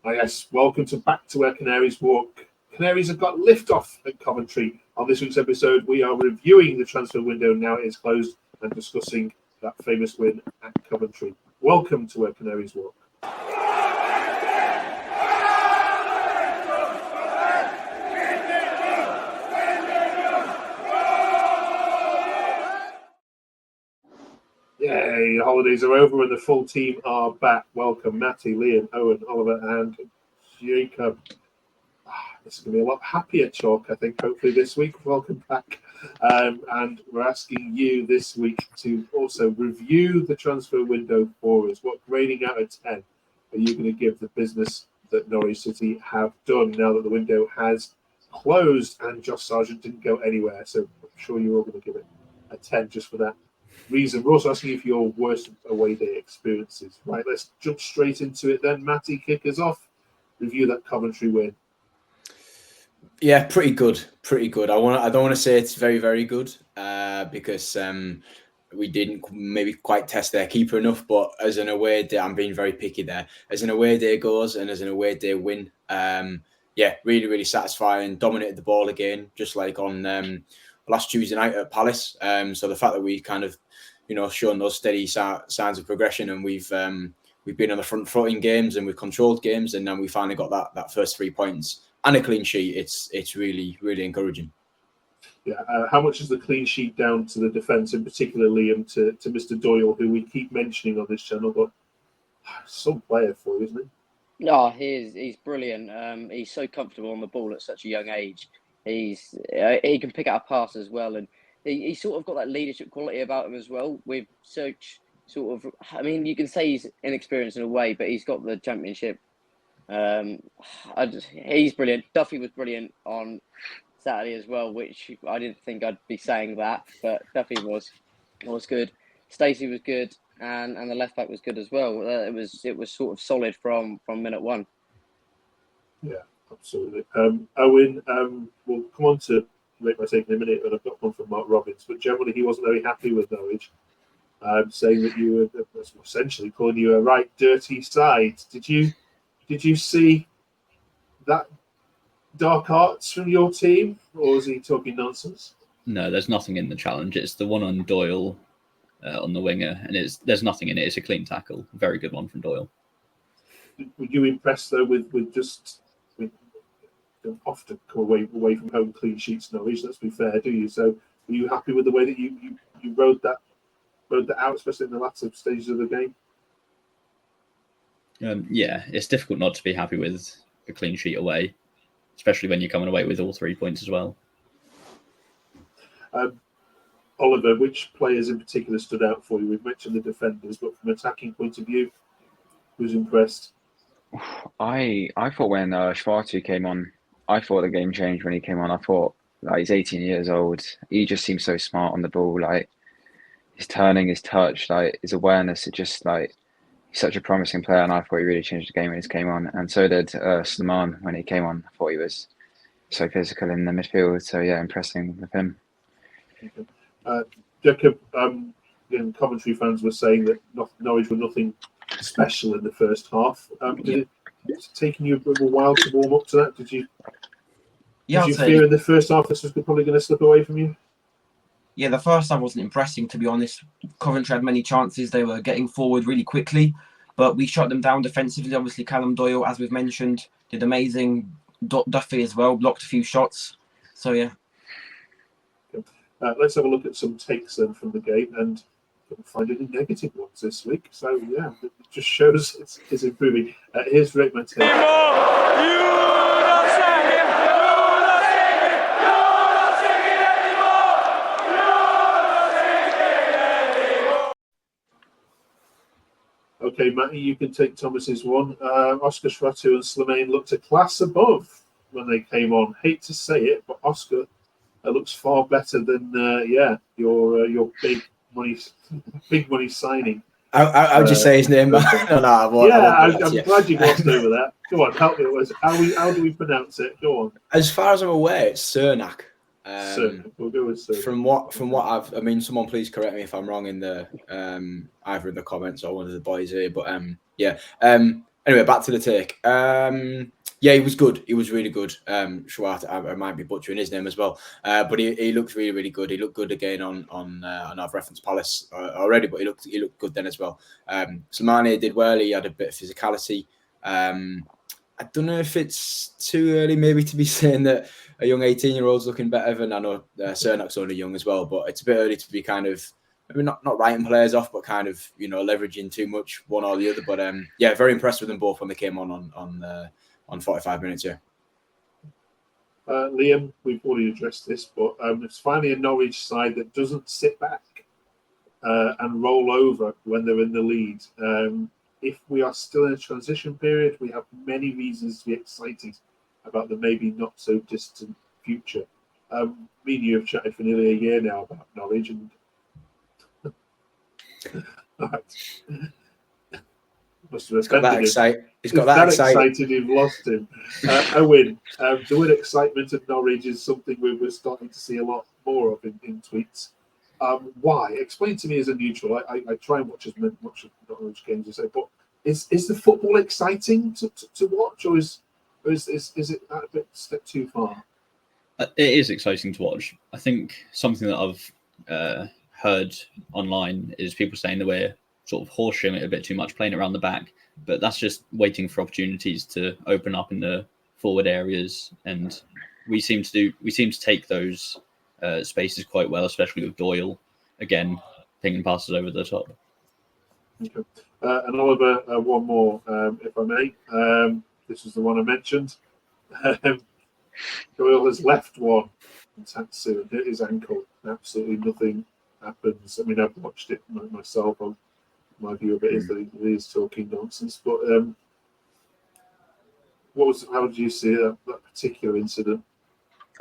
Yes, welcome to Back to Where Canaries Walk. Canaries have got liftoff at Coventry. On this week's episode, we are reviewing the transfer window now it is closed and discussing that famous win at Coventry. Welcome to Where Canaries Walk. Yay, the holidays are over and the full team are back. Welcome, Matty, Liam, Owen, Oliver, and Jacob. This is going to be a lot happier talk, I think, hopefully this week. Welcome back. And we're asking you this week to also review the transfer window for us. What grading out of 10 are you going to give the business that Norwich City have done now that the window has closed and Josh Sargent didn't go anywhere? So I'm sure you're all going to give it a 10 just for that reason. We're also asking you for your worst away day experiences. Right, let's jump straight into it then. Matty, kick us off. Review that Coventry win. Yeah, pretty good. I don't want to say it's very, very good because we didn't maybe quite test their keeper enough. But as an away day, I'm being very picky there. As an away day goes and as an away day win, really, really satisfying. Dominated the ball again, just like on last Tuesday night at Palace. So the fact that we kind of, shown those steady signs of progression, and we've been on the front foot in games and we've controlled games, and then we finally got that first 3 points. And a clean sheet, it's really, really encouraging. Yeah, how much is the clean sheet down to the defence, in particular, Liam, to Mr. Doyle, who we keep mentioning on this channel, but some player for you, isn't he? No, he's brilliant. He's so comfortable on the ball at such a young age. He can pick out a pass as well, and he sort of got that leadership quality about him as well. With such sort of, I mean, you can say he's inexperienced in a way, but he's got the championship. He's brilliant. Duffy was brilliant on Saturday as well, which I didn't think I'd be saying that, but Duffy was good. Stacey was good, and the left back was good as well. It was sort of solid from minute one. Yeah, absolutely. Owen, we'll come on to make my take in a minute, and I've got one from Mark Robbins, but generally he wasn't very happy with Norwich, saying that you were essentially calling you a right dirty side. Did you see that dark arts from your team, or is he talking nonsense? No, there's nothing in the challenge. It's the one on Doyle on the winger, and there's nothing in it. It's a clean tackle. Very good one from Doyle. Were you impressed, though, with just don't often come away from home clean sheets, Norwich, let's be fair, do you? So were you happy with the way that you rode that out, especially in the latter stages of the game? Yeah, it's difficult not to be happy with a clean sheet away, especially when you're coming away with all 3 points as well. Oliver, which players in particular stood out for you? We've mentioned the defenders, but from an attacking point of view, who's impressed? I thought when Schwartu came on, I thought the game changed when he came on. I thought, he's 18 years old. He just seems so smart on the ball. His turning, his touch, his awareness. It just he's such a promising player, and I thought he really changed the game when he came on. And so did Sleman when he came on. I thought he was so physical in the midfield. So yeah, impressing with him. Jacob, Coventry fans were saying that Norwich were nothing special in the first half. Did it taking you a while to warm up to that? Did you fear in the first half this was probably going to slip away from you? Yeah, the first half wasn't impressing, to be honest. Coventry had many chances. They were getting forward really quickly, but we shut them down defensively. Obviously, Callum Doyle, as we've mentioned, did amazing. Duffy as well, blocked a few shots. So, yeah. Let's have a look at some takes then from the game, and couldn't find any negative ones this week. So, yeah, it just shows it's improving. Here's Rick Mateo. Okay, Matty, you can take Thomas's one. Oscar Schwartu and Slimane looked a class above when they came on. Hate to say it, but Oscar looks far better than your big money signing. I would just say his name. I'm glad you glossed over that. Go on, help me. How do we pronounce it? Go on. As far as I'm aware, it's Cernak. We'll go with Cernak. From what someone please correct me if I'm wrong in the either in the comments or one of the boys here. But Anyway, back to the take. Yeah, he was good. He was really good. Schwartz, I might be butchering his name as well, but he looked really, really good. He looked good again on I've referenced Palace already, but he looked good then as well. Slimani did well. He had a bit of physicality. I don't know if it's too early maybe to be saying that a young 18-year-old's looking better than I know Cernak's only young as well, but it's a bit early to be kind of maybe not writing players off, but kind of leveraging too much one or the other. But yeah, very impressed with them both when they came on 45 minutes. Yeah. Liam, we've already addressed this, but it's finally a Norwich side that doesn't sit back and roll over when they're in the lead. If we are still in a transition period, we have many reasons to be excited about the maybe not so distant future. Me and you have chatted for nearly a year now about Norwich, and must have He's got that excited. He's got that excited. You've lost him. Owen, the word excitement of Norwich is something we're starting to see a lot more of in tweets. Why? Explain to me as a neutral. I try and watch as much of Norwich games as I say, but is the football exciting to watch, or is it a bit step too far? It is exciting to watch. I think something that I've heard online is people saying that we're sort of horseshoeing it a bit too much, playing around the back, but that's just waiting for opportunities to open up in the forward areas, and we seem to take those spaces quite well, especially with Doyle again pinging passes over the top. Okay. And Oliver, one more, if I may. This is the one I mentioned. Doyle has left one in Tatsu and hit his ankle. Absolutely nothing happens. I mean, I've watched it myself. My view of it is that he is talking nonsense. But how did you see that particular incident?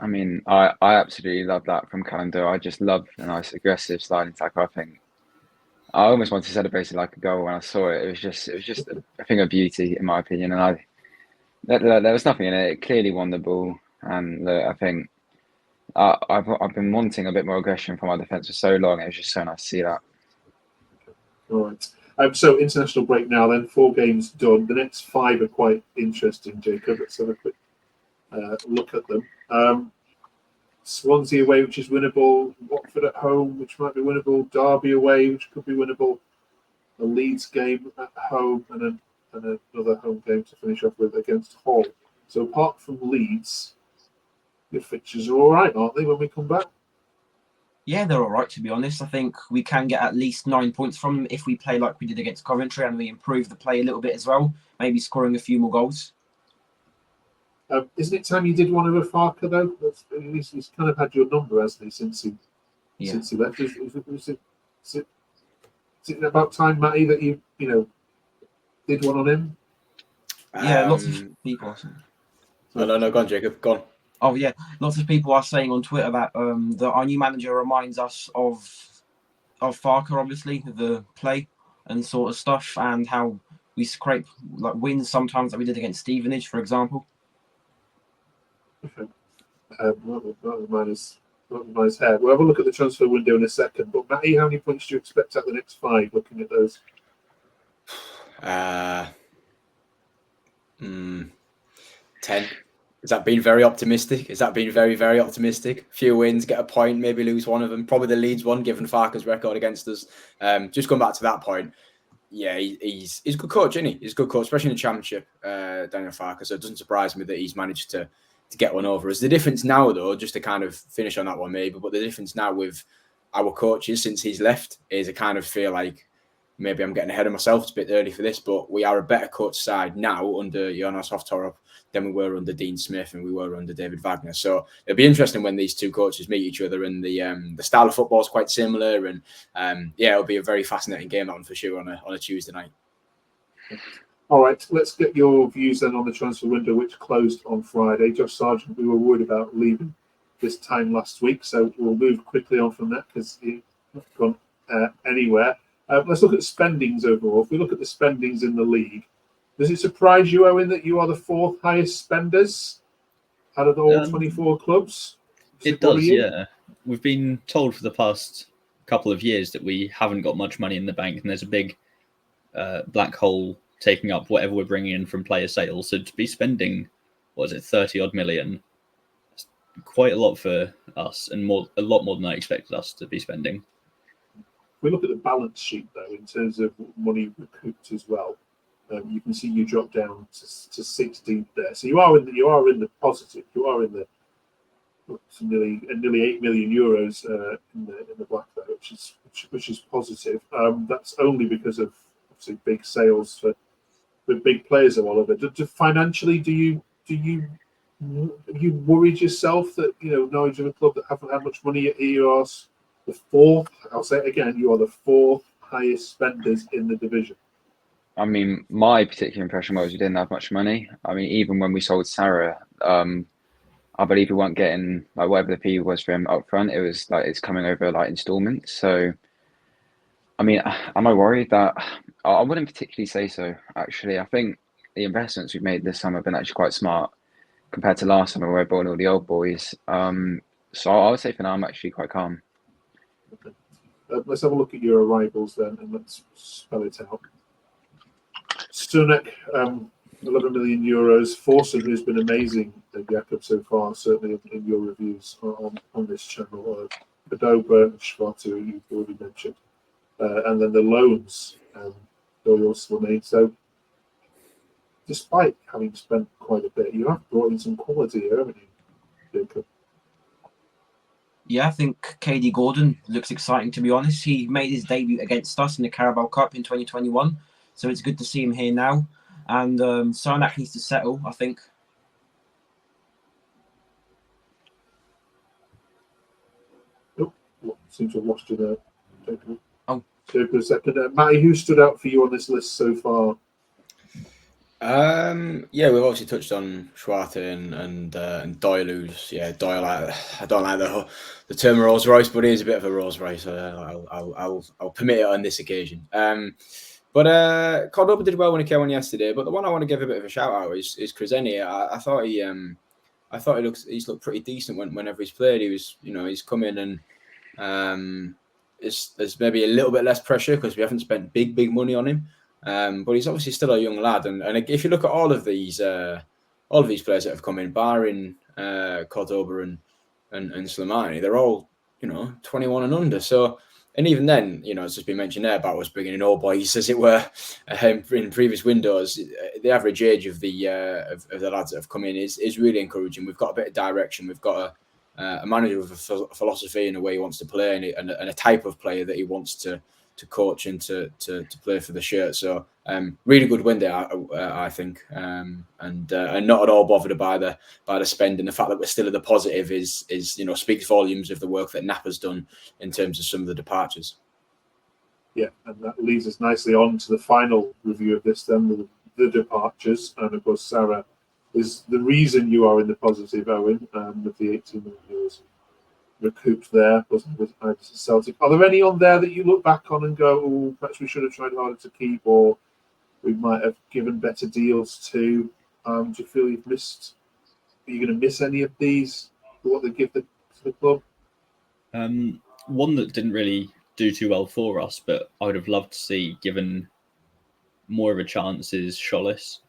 I mean, I absolutely love that from Calendar. I just love a nice aggressive sliding tackle. I think I almost wanted to celebrate it like a goal when I saw it. It was just a thing of beauty, in my opinion. And there was nothing in it. It clearly won the ball, and I think I've been wanting a bit more aggression from our defence for so long. It was just so nice to see that. All right. So international break now. Then 4 games done. The next 5 are quite interesting. Jacob, let's have a quick look at them. Swansea away, which is winnable. Watford at home, which might be winnable. Derby away, which could be winnable. A Leeds game at home, and another home game to finish off with against Hull. So apart from Leeds, your fixtures are all right, aren't they, when we come back? Yeah, they're all right, to be honest. I think we can get at least 9 points from them if we play like we did against Coventry and we improve the play a little bit as well, maybe scoring a few more goals. Isn't it time you did one over Farker, though? He's kind of had your number, hasn't he, since he left? Is it about time, Matty, that you did one on him? Yeah, lots of people. No, go on, Jacob, go on. Oh yeah, lots of people are saying on Twitter that our new manager reminds us of Farker, obviously, the play and sort of stuff, and how we scrape like wins sometimes that we did against Stevenage, for example. Okay. Not nice hair. We'll have a look at the transfer window in a second. But Matty, how many points do you expect at the next 5? Looking at those. 10. Is that being very optimistic? Is that being very, very optimistic? Few wins, get a point, maybe lose one of them. Probably the Leeds one, given Farker's record against us. Just going back to that point, yeah, he's a good coach, isn't he? He's a good coach, especially in the Championship, Daniel Farker. So it doesn't surprise me that he's managed to get one over us. The difference now, though, just to kind of finish on that one maybe, but the difference now with our coaches since he's left is I kind of feel like maybe I'm getting ahead of myself. It's a bit early for this, but we are a better coach side now under Jonas Hoftorp than we were under Dean Smith and we were under David Wagner. So it'll be interesting when these two coaches meet each other, and the style of football is quite similar. And yeah, it'll be a very fascinating game on for sure on a Tuesday night. All right, let's get your views then on the transfer window, which closed on Friday. Josh Sargent, we were worried about leaving this time last week, so we'll move quickly on from that because he's not gone anywhere. Let's look at spendings overall. If we look at the spendings in the league, does it surprise you, Owen, that you are the 4th highest spenders out of all 24 clubs? It does, yeah. We've been told for the past couple of years that we haven't got much money in the bank, and there's a big black hole taking up whatever we're bringing in from player sales. So to be spending, 30 odd million, quite a lot for us, and a lot more than I expected us to be spending. If we look at the balance sheet though, in terms of money recouped as well, you can see you drop down to 16th there. So you are in the positive. You are in the nearly €8 million in the black there, which is positive. That's only because of obviously big sales for big players of Oliver. Financially, do you worried yourself that Norwich are a club that haven't had much money, yet you are the fourth? I'll say it again: you are the fourth highest spenders in the division. I mean, my particular impression was we didn't have much money. I mean, even when we sold Sarah, I believe we weren't getting like whatever the fee was for him up front. It was like it's coming over like installments. So, I mean, am I worried that? I wouldn't particularly say so. Actually, I think the investments we've made this summer have been actually quite smart compared to last summer where we bought all the old boys. So I would say for now I'm actually quite calm. Okay. Let's have a look at your arrivals then, and let's spell it out. Sunak, €11 million. Forsen, who's been amazing at Jakob so far, certainly in your reviews on this channel. Padoba, Schwartz, who you've already mentioned. And then the loans, Doyle, Slimane. So, despite having spent quite a bit, you have brought in some quality here, haven't you, Jacob? Yeah, I think KD Gordon looks exciting, to be honest. He made his debut against us in the Carabao Cup in 2021, so it's good to see him here now. And Sarnak needs to settle, I think. Oh, seems to have lost you there, Jacob. Oh. Jacob, a second. Matty, who stood out for you on this list so far? Yeah, we've obviously touched on Schwarte and Doyle. Doyle. I don't like the term Rolls Royce, but he is a bit of a Rolls Royce. I'll permit it on this occasion. But Cordoba did well when he came on yesterday. But the one I want to give a bit of a shout out is Creseni. I thought he's looked pretty decent whenever he's played. He was, he's come in and there's maybe a little bit less pressure because we haven't spent big money on him. But he's obviously still a young lad, and if you look at all of these players that have come in, barring Cordoba and Slimani, they're all 21 and under. So, and even then, it's just been mentioned there about us bringing in old boys, as it were, in previous windows. The average age of the lads that have come in is really encouraging. We've got a bit of direction. We've got a manager with a philosophy and a way he wants to play, and a type of player that he wants to coach and to play for the shirt. So really good win there, I think, and not at all bothered by the spend, and the fact that we're still at the positive is speaks volumes of the work that Nappa's done in terms of some of the departures. Yeah, and that leads us nicely on to the final review of this then, the departures, and of course Sarah is the reason you are in the positive, Owen, with the €18 million recouped there, wasn't with Celtic. Are there any on there that you look back on and go, oh, perhaps we should have tried harder to keep, or we might have given better deals to? Do you feel you've missed? Are you going to miss any of these? What they give to the club? One that didn't really do too well for us, but I would have loved to see given more of a chance is Schollis.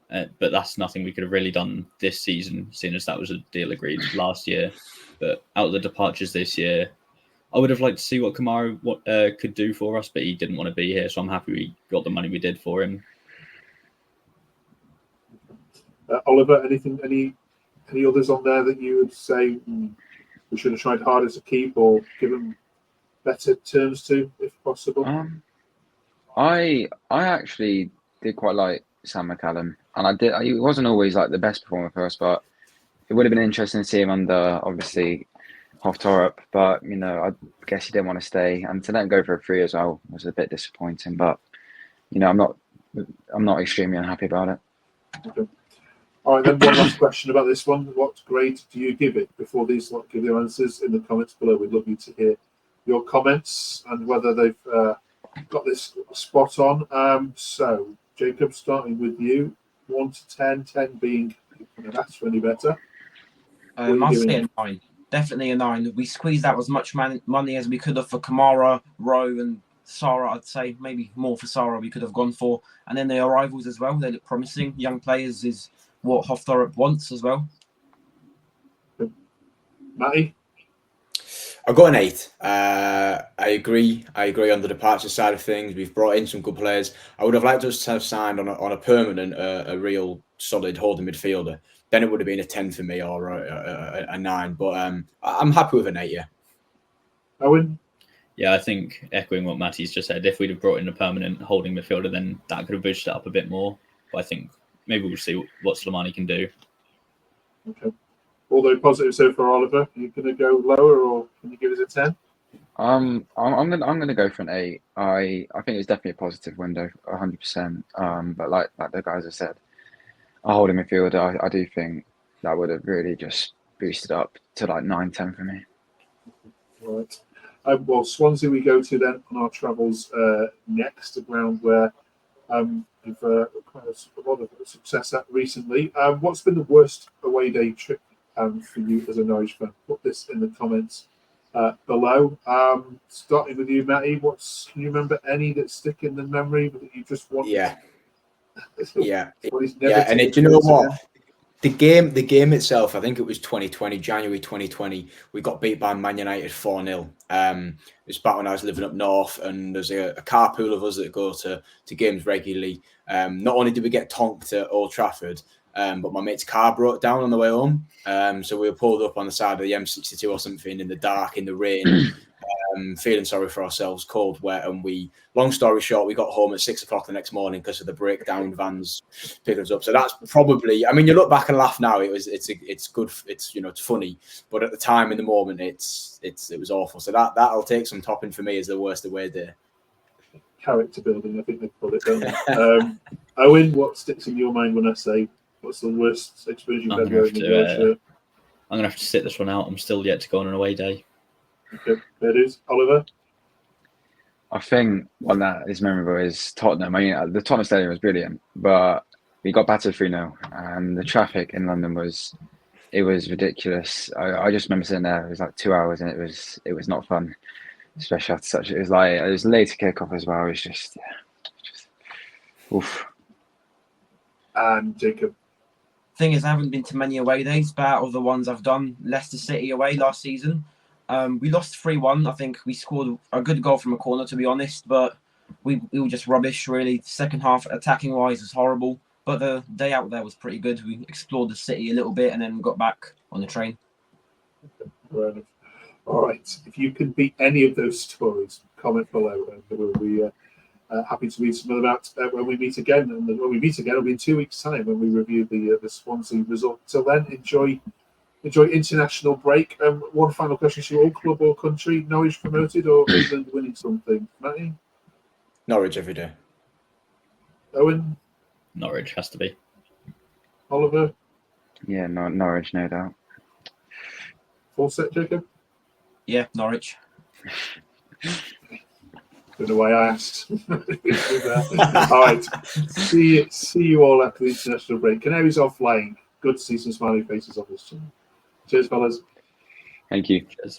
But that's nothing we could have really done this season, seeing as that was a deal agreed last year. But out of the departures this year, I would have liked to see what Kamara could do for us, but he didn't want to be here, so I'm happy we got the money we did for him. Oliver, any others on there that you would say we should have tried harder to keep or given better terms to, if possible? I actually did quite like Sam McCallum, and he wasn't always like the best performer for us, but it would have been interesting to see him under, obviously, Hoftorp, but, I guess he didn't want to stay. And to let him go for a free as well was a bit disappointing, but, I'm not extremely unhappy about it. Okay. All right, then one last question about this one. What grade do you give it? Before these lot give their answers in the comments below, we'd love you to hear your comments and whether they've got this spot on. So, Jacob, starting with you, 1 to 10, 10 being that's really better. I'll say a 9. Definitely a 9. We squeezed out as much money as we could have for Kamara, Rowe, and Sarah, I'd say maybe more for Sarah we could have gone for. And then the arrivals as well, they look promising. Young players is what Hofthorpe wants as well. Matty? I've got an 8. I agree on the departure side of things. We've brought in some good players. I would have liked us to have signed on a permanent, a real solid holding midfielder. Then it would have been a 10 for me or a 9. But I'm happy with an 8, yeah. Owen? Yeah, I think echoing what Matty's just said, if we'd have brought in a permanent holding midfielder, then that could have boosted it up a bit more. But I think maybe we'll see what Slimani can do. Okay. Although positive so far, Oliver, are you going to go lower or can you give us a 10? I'm gonna go for an 8. I think it's definitely a positive window, 100%. But like the guys have said, a holding midfielder, I do think that would have really just boosted up to like 9, 10 for me. Right. Well, Swansea we go to then on our travels next, a ground where we've quite a lot of success at recently. What's been the worst away day trip for you as a Norwich fan? Put this in the comments below. Starting with you, Matty, can you remember any that stick in the memory that you just want? Yeah. Yeah. And do you know what? The game itself, I think it was January 2020. We got beat by Man United 4-0. It was back when I was living up north, and there's a carpool of us that go to games regularly. Not only did we get tonked at Old Trafford, but my mate's car broke down on the way home. So we were pulled up on the side of the M62 or something in the dark, in the rain, feeling sorry for ourselves, cold, wet. And long story short, we got home at 6 o'clock the next morning because of the breakdown vans picking us up. So that's probably, I mean, you look back and laugh now, it's good, it's funny. But at the time, in the moment, it was awful. So that'll take some topping for me as the worst away day. Character building, I think they call it, don't they? Owen, what sticks in your mind when I say what's the worst experience you've ever had in your shirt? I'm going to have to sit this one out. I'm still yet to go on an away day. Okay, there it is. Oliver? I think one that is memorable is Tottenham. I mean, the Tottenham Stadium was brilliant, but we got battered 3-0, and the traffic in London was ridiculous. I just remember sitting there. It was like 2 hours, and it was not fun, especially after it was late to kick off as well. It was just oof. And Jacob? Thing is, I haven't been to many away days, but out of the ones I've done, Leicester City away last season, we lost 3-1. I think we scored a good goal from a corner, to be honest, but we were just rubbish, really. The second half, attacking-wise, was horrible, but the day out there was pretty good. We explored the city a little bit and then got back on the train. Okay. All right. If you can beat any of those stories, comment below, and we'll be happy to read some of them out when we meet again. And when we meet again, it'll be in 2 weeks' time when we review the Swansea result. Till then, enjoy international break. One final question to you all: club or country? Norwich promoted or England winning something? Matty? Norwich every day. Owen? Norwich has to be. Oliver? Yeah, Norwich, no doubt. Full set, Jacob? Yeah, Norwich. Don't know why I asked. All right. See you all after the international break. Canaries are flying. Good to see some smiley faces on this channel. Cheers, fellas. Thank you. Cheers.